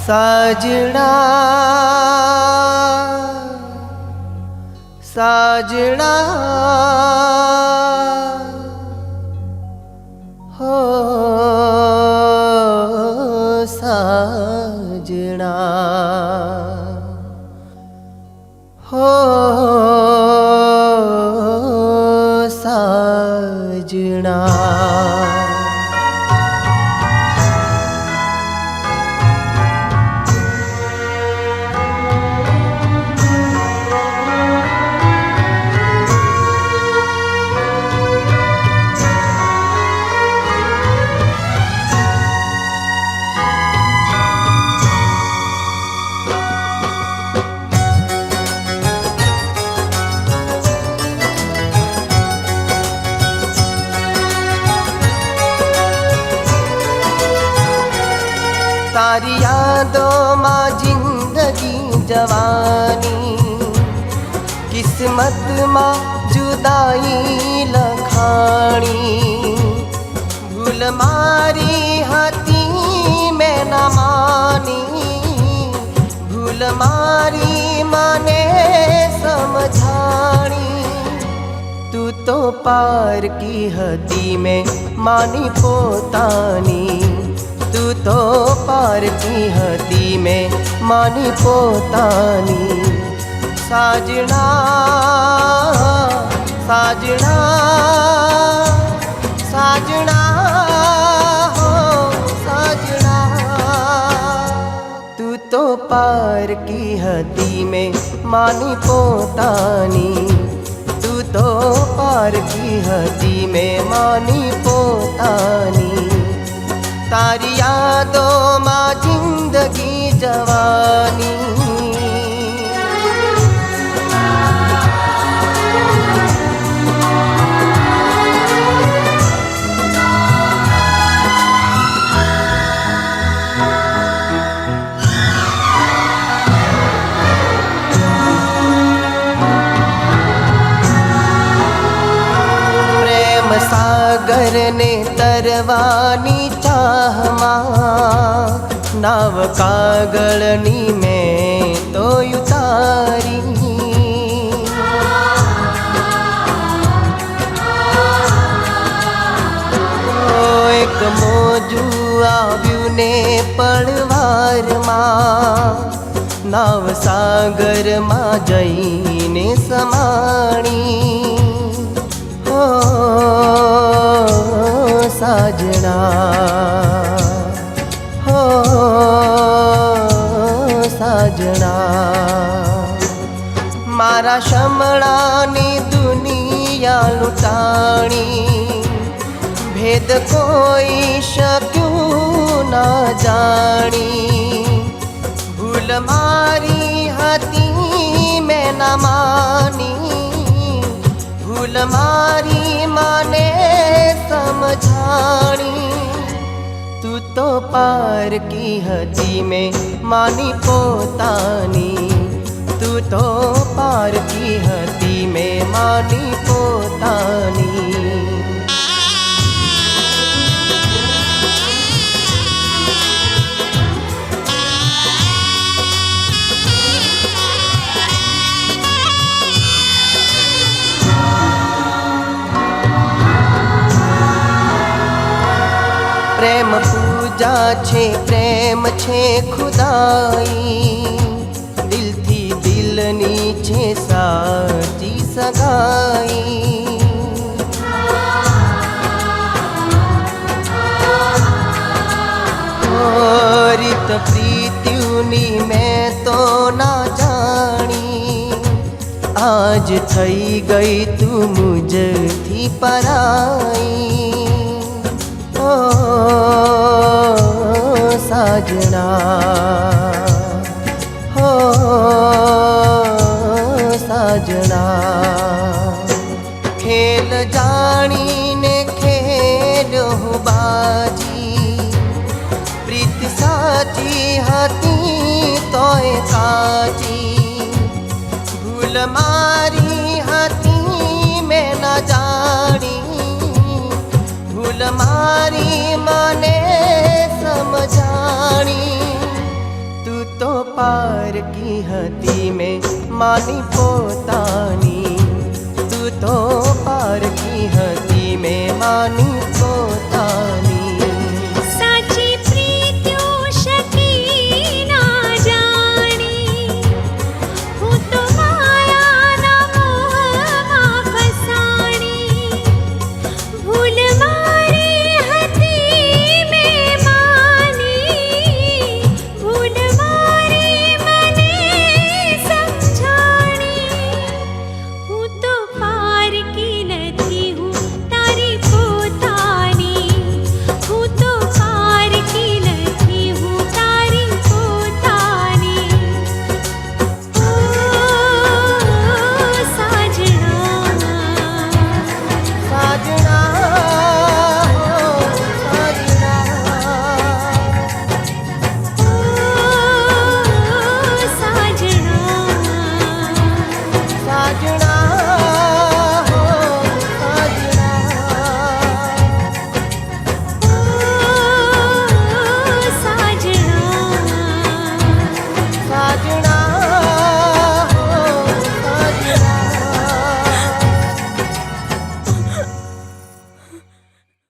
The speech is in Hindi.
साजना साजना हो साजना हो साजना। तारी यादों माँ जिंदगी जवानी, किस्मत माँ जुदाई लखाणी। भूल मारी हती में न मानी, भूल मारी माने समझाणी। तू तो पार की हती में मानी पोतानी, तू तो पार की हती में मानी पोतानी। साजना साजना साजना हो साजना। तू तो पार की हती में मानी पोतानी, तू तो पार की हती में मानी पोतानी। तारी यादों माँ जिंदगी जवानी। प्रेम सागर ने तरवानी चाहमा, नाव कागळनी में तो उतारी। एक मोजू आव्यू ने पड़वार मां, नाव सागर मां जईने समाणी। हो साजना हो साजना। मारा शमणानी दुनिया लुटाणी, भेद कोई शक्यूं ना जानी। भूल मारी हती में न मानी, भूल मारी माने समझाणी। तू तो पार की हती में मानी पोतानी, तू तो पार की हती में मानी पोतानी। प्रेम पूजा छे प्रेम छे खुदाई, दिल थी दिल नीचे साची सगाई। रित प्रीत्युनी मैं तो ना जानी, आज थई गई तू मुझथी पराई। ओ साजना हो साजना। खेल जानी ने खेलो बाजी, प्रीत साची हती तोय काजी। भूल मारी हती में न जानी, भूल मारी माने समझाणी। તો પાર કી હતી મેં માની પોતાની, તું તો પાર કી હતી મેં માની